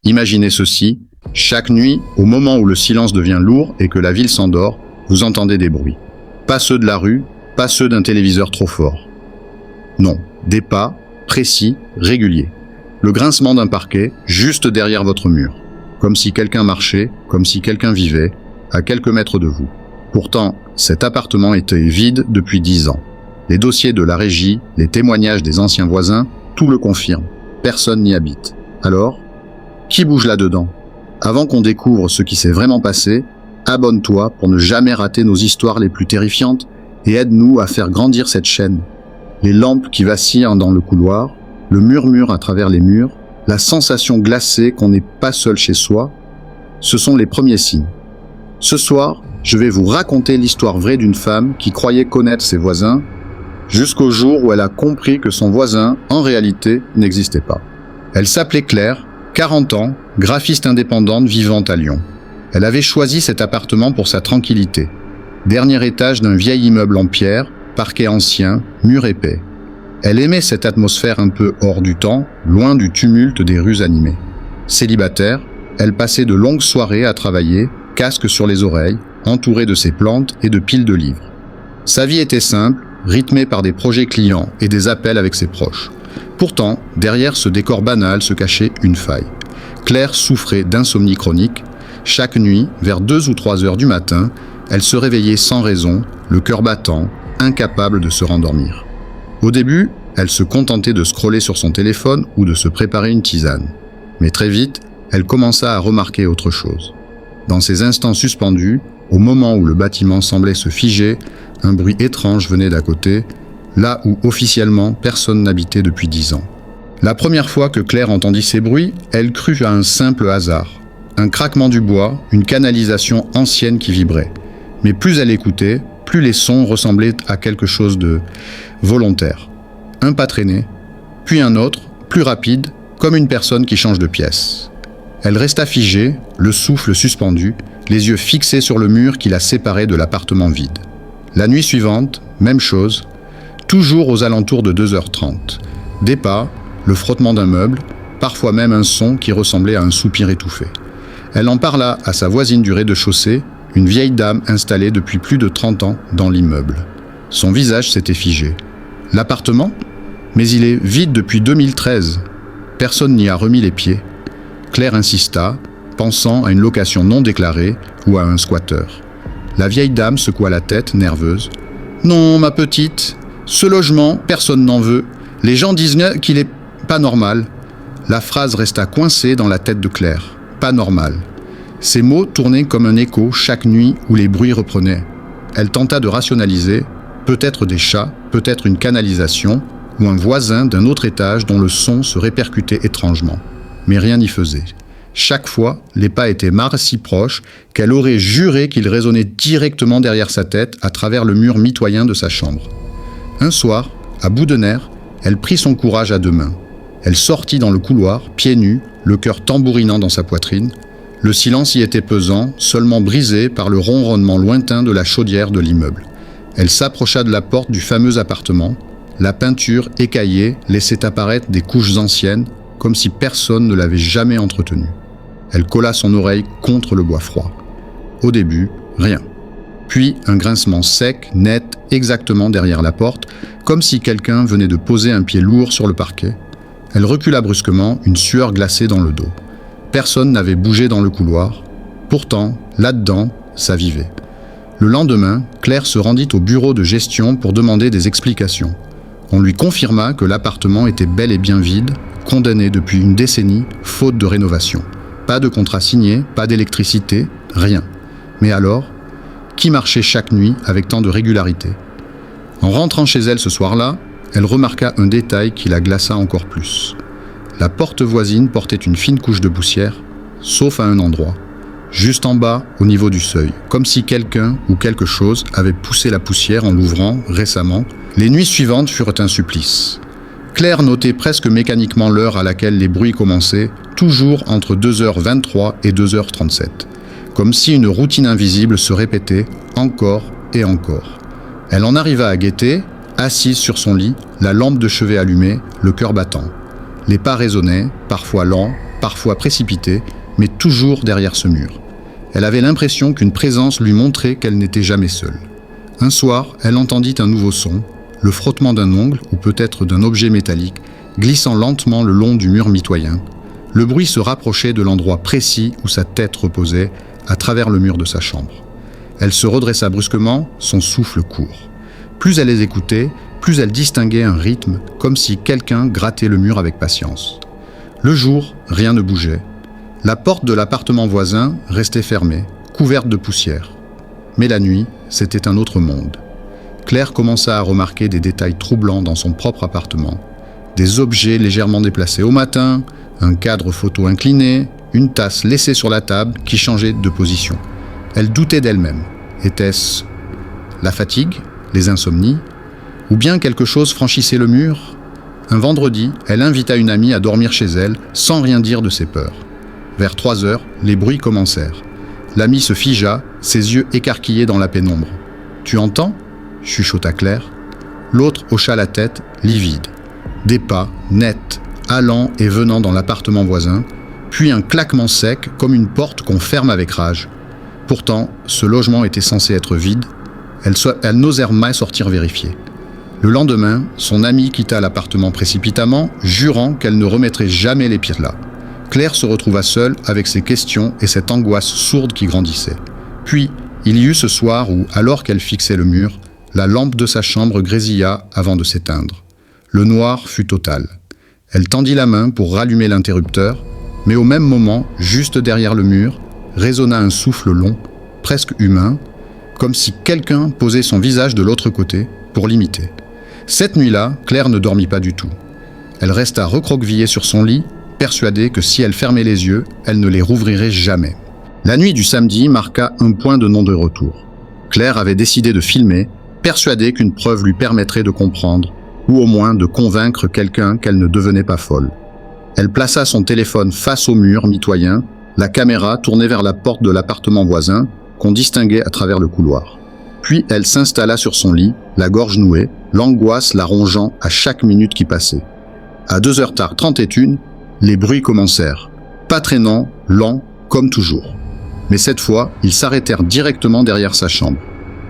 Imaginez ceci, chaque nuit, au moment où le silence devient lourd et que la ville s'endort, vous entendez des bruits. Pas ceux de la rue, pas ceux d'un téléviseur trop fort. Non, des pas, précis, réguliers. Le grincement d'un parquet, juste derrière votre mur. Comme si quelqu'un marchait, comme si quelqu'un vivait, à quelques mètres de vous. Pourtant, cet appartement était vide depuis 10 ans. Les dossiers de la régie, les témoignages des anciens voisins, tout le confirme. Personne n'y habite. Alors, qui bouge là-dedans? Avant qu'on découvre ce qui s'est vraiment passé, abonne-toi pour ne jamais rater nos histoires les plus terrifiantes et aide-nous à faire grandir cette chaîne. Les lampes qui vacillent dans le couloir, le murmure à travers les murs, la sensation glacée qu'on n'est pas seul chez soi, ce sont les premiers signes. Ce soir, je vais vous raconter l'histoire vraie d'une femme qui croyait connaître ses voisins jusqu'au jour où elle a compris que son voisin, en réalité, n'existait pas. Elle s'appelait Claire, 40 ans, graphiste indépendante vivant à Lyon. Elle avait choisi cet appartement pour sa tranquillité. Dernier étage d'un vieil immeuble en pierre, parquet ancien, mur épais. Elle aimait cette atmosphère un peu hors du temps, loin du tumulte des rues animées. Célibataire, elle passait de longues soirées à travailler, casque sur les oreilles, entourée de ses plantes et de piles de livres. Sa vie était simple, rythmée par des projets clients et des appels avec ses proches. Pourtant, derrière ce décor banal se cachait une faille. Claire souffrait d'insomnie chronique. Chaque nuit, vers 2 ou 3 heures du matin, elle se réveillait sans raison, le cœur battant, incapable de se rendormir. Au début, elle se contentait de scroller sur son téléphone ou de se préparer une tisane. Mais très vite, elle commença à remarquer autre chose. Dans ces instants suspendus, au moment où le bâtiment semblait se figer, un bruit étrange venait d'à côté, là où officiellement personne n'habitait depuis 10 ans. La première fois que Claire entendit ces bruits, elle crut à un simple hasard. Un craquement du bois, une canalisation ancienne qui vibrait. Mais plus elle écoutait, plus les sons ressemblaient à quelque chose de volontaire. Un pas traîné, puis un autre, plus rapide, comme une personne qui change de pièce. Elle resta figée, le souffle suspendu, les yeux fixés sur le mur qui la séparait de l'appartement vide. La nuit suivante, même chose, toujours aux alentours de 2h30. Des pas, le frottement d'un meuble, parfois même un son qui ressemblait à un soupir étouffé. Elle en parla à sa voisine du rez-de-chaussée, une vieille dame installée depuis plus de 30 ans dans l'immeuble. Son visage s'était figé. L'appartement? Mais il est vide depuis 2013. Personne n'y a remis les pieds. Claire insista, pensant à une location non déclarée ou à un squatteur. La vieille dame secoua la tête, nerveuse. « Non, ma petite, ce logement, personne n'en veut. Les gens disent qu'il est pas normal. » La phrase resta coincée dans la tête de Claire. « Pas normal. » Ces mots tournaient comme un écho chaque nuit où les bruits reprenaient. Elle tenta de rationaliser, peut-être des chats, peut-être une canalisation, ou un voisin d'un autre étage dont le son se répercutait étrangement. Mais rien n'y faisait. Chaque fois, les pas étaient si proches qu'elle aurait juré qu'ils résonnaient directement derrière sa tête à travers le mur mitoyen de sa chambre. Un soir, à bout de nerfs, elle prit son courage à 2 mains. Elle sortit dans le couloir, pieds nus, le cœur tambourinant dans sa poitrine. Le silence y était pesant, seulement brisé par le ronronnement lointain de la chaudière de l'immeuble. Elle s'approcha de la porte du fameux appartement. La peinture écaillée laissait apparaître des couches anciennes, comme si personne ne l'avait jamais entretenue. Elle colla son oreille contre le bois froid. Au début, rien. Puis un grincement sec, net, exactement derrière la porte, comme si quelqu'un venait de poser un pied lourd sur le parquet. Elle recula brusquement, une sueur glacée dans le dos. Personne n'avait bougé dans le couloir. Pourtant, là-dedans, ça vivait. Le lendemain, Claire se rendit au bureau de gestion pour demander des explications. On lui confirma que l'appartement était bel et bien vide, condamné depuis une décennie, faute de rénovation. Pas de contrat signé, pas d'électricité, rien. Mais alors, qui marchait chaque nuit avec tant de régularité? En rentrant chez elle ce soir-là, elle remarqua un détail qui la glaça encore plus. La porte voisine portait une fine couche de poussière, sauf à un endroit, juste en bas, au niveau du seuil, comme si quelqu'un ou quelque chose avait poussé la poussière en l'ouvrant récemment. Les nuits suivantes furent un supplice. Claire notait presque mécaniquement l'heure à laquelle les bruits commençaient, toujours entre 2h23 et 2h37, comme si une routine invisible se répétait encore et encore. Elle en arriva à guetter, assise sur son lit, la lampe de chevet allumée, le cœur battant. Les pas résonnaient, parfois lents, parfois précipités, mais toujours derrière ce mur. Elle avait l'impression qu'une présence lui montrait qu'elle n'était jamais seule. Un soir, elle entendit un nouveau son, le frottement d'un ongle ou peut-être d'un objet métallique, glissant lentement le long du mur mitoyen. Le bruit se rapprochait de l'endroit précis où sa tête reposait, à travers le mur de sa chambre. Elle se redressa brusquement, son souffle court. Plus elle les écoutait, plus elle distinguait un rythme, comme si quelqu'un grattait le mur avec patience. Le jour, rien ne bougeait. La porte de l'appartement voisin restait fermée, couverte de poussière. Mais la nuit, c'était un autre monde. Claire commença à remarquer des détails troublants dans son propre appartement. Des objets légèrement déplacés au matin, un cadre photo incliné, une tasse laissée sur la table qui changeait de position. Elle doutait d'elle-même. Était-ce la fatigue, les insomnies, ou bien quelque chose franchissait le mur? Un vendredi, elle invita une amie à dormir chez elle sans rien dire de ses peurs. Vers 3 heures, les bruits commencèrent. L'amie se figea, ses yeux écarquillés dans la pénombre. « Tu entends » chuchota Claire. L'autre hocha la tête, livide. Des pas, nets, allant et venant dans l'appartement voisin, puis un claquement sec comme une porte qu'on ferme avec rage. Pourtant, ce logement était censé être vide. Elles n'osèrent pas sortir vérifier. Le lendemain, son amie quitta l'appartement précipitamment, jurant qu'elle ne remettrait jamais les pieds là. Claire se retrouva seule avec ses questions et cette angoisse sourde qui grandissait. Puis, il y eut ce soir où, alors qu'elle fixait le mur, la lampe de sa chambre grésilla avant de s'éteindre. Le noir fut total. Elle tendit la main pour rallumer l'interrupteur, mais au même moment, juste derrière le mur, résonna un souffle long, presque humain, comme si quelqu'un posait son visage de l'autre côté pour l'imiter. Cette nuit-là, Claire ne dormit pas du tout. Elle resta recroquevillée sur son lit, persuadée que si elle fermait les yeux, elle ne les rouvrirait jamais. La nuit du samedi marqua un point de non-retour. Claire avait décidé de filmer, persuadée qu'une preuve lui permettrait de comprendre, ou au moins de convaincre quelqu'un qu'elle ne devenait pas folle. Elle plaça son téléphone face au mur mitoyen, la caméra tournée vers la porte de l'appartement voisin, qu'on distinguait à travers le couloir. Puis elle s'installa sur son lit, la gorge nouée, l'angoisse la rongeant à chaque minute qui passait. À 2h31, les bruits commencèrent. Pas traînants, lents, comme toujours. Mais cette fois, ils s'arrêtèrent directement derrière sa chambre.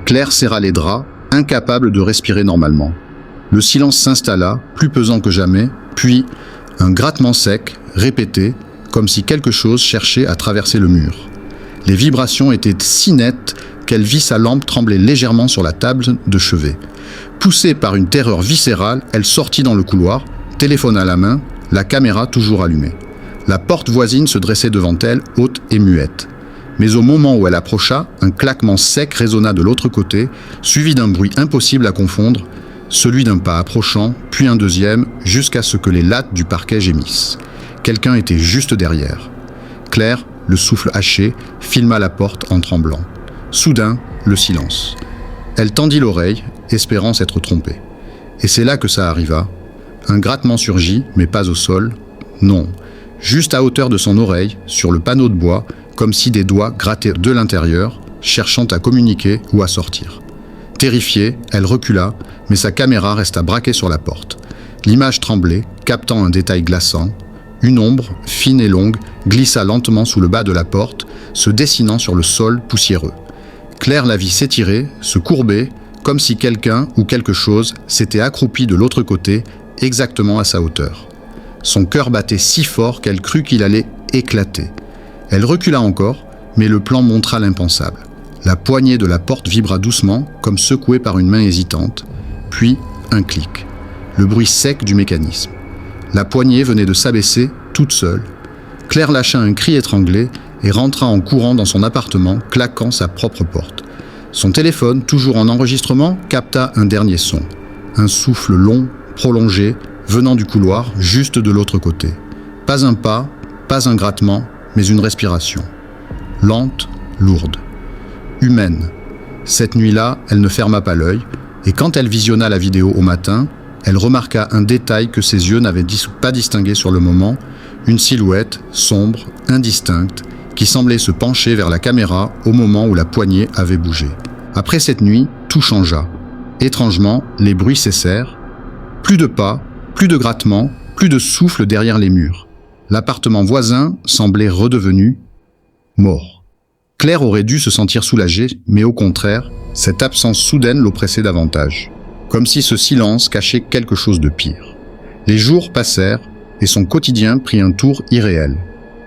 Claire serra les draps, incapable de respirer normalement. Le silence s'installa, plus pesant que jamais, puis un grattement sec, répété, comme si quelque chose cherchait à traverser le mur. Les vibrations étaient si nettes qu'elle vit sa lampe trembler légèrement sur la table de chevet. Poussée par une terreur viscérale, elle sortit dans le couloir, téléphone à la main, la caméra toujours allumée. La porte voisine se dressait devant elle, haute et muette. Mais au moment où elle approcha, un claquement sec résonna de l'autre côté, suivi d'un bruit impossible à confondre, celui d'un pas approchant, puis un deuxième, jusqu'à ce que les lattes du parquet gémissent. Quelqu'un était juste derrière. Claire, le souffle haché, filma la porte en tremblant. Soudain, le silence. Elle tendit l'oreille, espérant s'être trompée. Et c'est là que ça arriva. Un grattement surgit, mais pas au sol. Non, juste à hauteur de son oreille, sur le panneau de bois, comme si des doigts grattaient de l'intérieur, cherchant à communiquer ou à sortir. Terrifiée, elle recula, mais sa caméra resta braquée sur la porte. L'image tremblait, captant un détail glaçant. Une ombre, fine et longue, glissa lentement sous le bas de la porte, se dessinant sur le sol poussiéreux. Claire la vit s'étirer, se courber, comme si quelqu'un ou quelque chose s'était accroupi de l'autre côté, exactement à sa hauteur. Son cœur battait si fort qu'elle crut qu'il allait éclater. Elle recula encore, mais le plan montra l'impensable. La poignée de la porte vibra doucement, comme secouée par une main hésitante, puis un clic. Le bruit sec du mécanisme. La poignée venait de s'abaisser, toute seule. Claire lâcha un cri étranglé et rentra en courant dans son appartement, claquant sa propre porte. Son téléphone, toujours en enregistrement, capta un dernier son. Un souffle long, prolongé, venant du couloir, juste de l'autre côté. Pas un pas, pas un grattement, mais une respiration. Lente, lourde. Humaine. Cette nuit-là, elle ne ferma pas l'œil, et quand elle visionna la vidéo au matin, elle remarqua un détail que ses yeux n'avaient pas distingué sur le moment, une silhouette, sombre, indistincte, qui semblait se pencher vers la caméra au moment où la poignée avait bougé. Après cette nuit, tout changea. Étrangement, les bruits cessèrent. Plus de pas, plus de grattements, plus de souffle derrière les murs. L'appartement voisin semblait redevenu mort. Claire aurait dû se sentir soulagée, mais au contraire, cette absence soudaine l'oppressait davantage, comme si ce silence cachait quelque chose de pire. Les jours passèrent et son quotidien prit un tour irréel.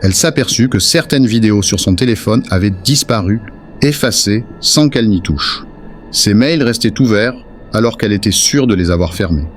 Elle s'aperçut que certaines vidéos sur son téléphone avaient disparu, effacées sans qu'elle n'y touche. Ses mails restaient ouverts alors qu'elle était sûre de les avoir fermés.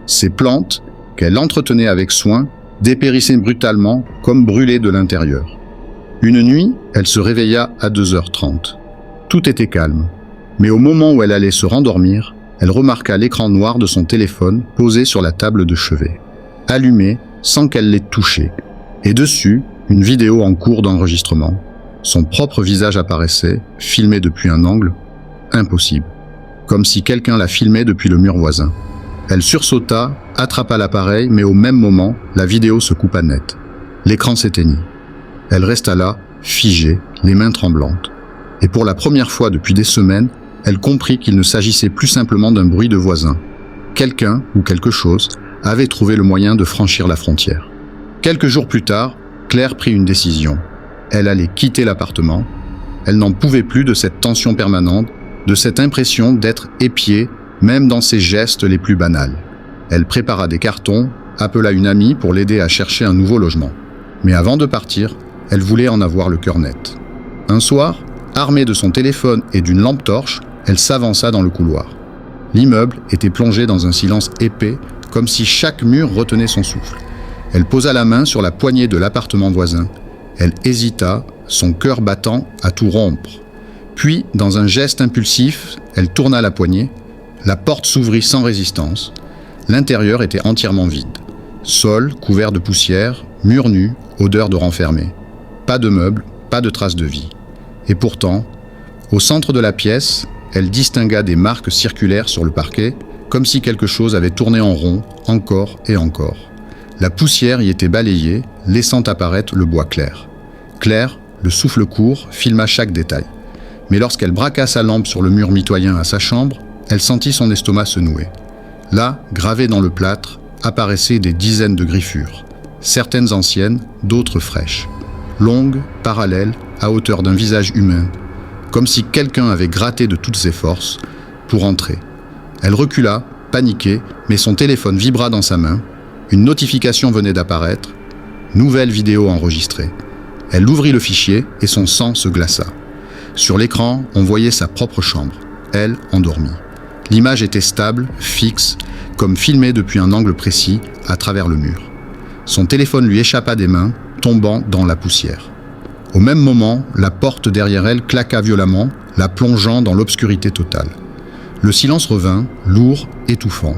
Ses plantes, qu'elle entretenait avec soin, dépérissaient brutalement comme brûlées de l'intérieur. Une nuit, elle se réveilla à 2h30. Tout était calme, mais au moment où elle allait se rendormir, elle remarqua l'écran noir de son téléphone posé sur la table de chevet, allumé sans qu'elle l'ait touché, et dessus, une vidéo en cours d'enregistrement. Son propre visage apparaissait, filmé depuis un angle impossible, comme si quelqu'un la filmait depuis le mur voisin. Elle sursauta, attrapa l'appareil, mais au même moment, la vidéo se coupa net. L'écran s'éteignit. Elle resta là, figée, les mains tremblantes. Et pour la première fois depuis des semaines, elle comprit qu'il ne s'agissait plus simplement d'un bruit de voisin. Quelqu'un, ou quelque chose, avait trouvé le moyen de franchir la frontière. Quelques jours plus tard, Claire prit une décision. Elle allait quitter l'appartement. Elle n'en pouvait plus de cette tension permanente, de cette impression d'être épiée, même dans ses gestes les plus banals. Elle prépara des cartons, appela une amie pour l'aider à chercher un nouveau logement. Mais avant de partir, elle voulait en avoir le cœur net. Un soir, armée de son téléphone et d'une lampe torche, elle s'avança dans le couloir. L'immeuble était plongé dans un silence épais, comme si chaque mur retenait son souffle. Elle posa la main sur la poignée de l'appartement voisin. Elle hésita, son cœur battant à tout rompre. Puis, dans un geste impulsif, elle tourna la poignée. La porte s'ouvrit sans résistance. L'intérieur était entièrement vide. Sol couvert de poussière, murs nus, odeur de renfermé. Pas de meubles, pas de traces de vie. Et pourtant, au centre de la pièce, elle distingua des marques circulaires sur le parquet, comme si quelque chose avait tourné en rond, encore et encore. La poussière y était balayée, laissant apparaître le bois clair. Claire, le souffle court, filma chaque détail. Mais lorsqu'elle braqua sa lampe sur le mur mitoyen à sa chambre, elle sentit son estomac se nouer. Là, gravées dans le plâtre, apparaissaient des dizaines de griffures, certaines anciennes, d'autres fraîches, longues, parallèles, à hauteur d'un visage humain, comme si quelqu'un avait gratté de toutes ses forces pour entrer. Elle recula, paniquée, mais son téléphone vibra dans sa main. Une notification venait d'apparaître. Nouvelle vidéo enregistrée. Elle ouvrit le fichier et son sang se glaça. Sur l'écran, on voyait sa propre chambre, elle endormie. L'image était stable, fixe, comme filmée depuis un angle précis, à travers le mur. Son téléphone lui échappa des mains, tombant dans la poussière. Au même moment, la porte derrière elle claqua violemment, la plongeant dans l'obscurité totale. Le silence revint, lourd, étouffant.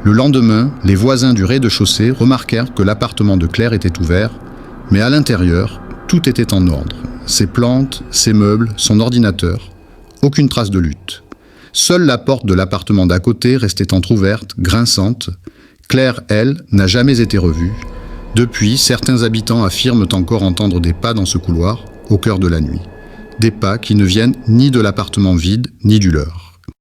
Le lendemain, les voisins du rez-de-chaussée remarquèrent que l'appartement de Claire était ouvert, mais à l'intérieur, tout était en ordre. Ses plantes, ses meubles, son ordinateur. Aucune trace de lutte. Seule la porte de l'appartement d'à côté restait entr'ouverte, grinçante. Claire, elle, n'a jamais été revue. Depuis, certains habitants affirment encore entendre des pas dans ce couloir, au cœur de la nuit. Des pas qui ne viennent ni de l'appartement vide, ni du leur.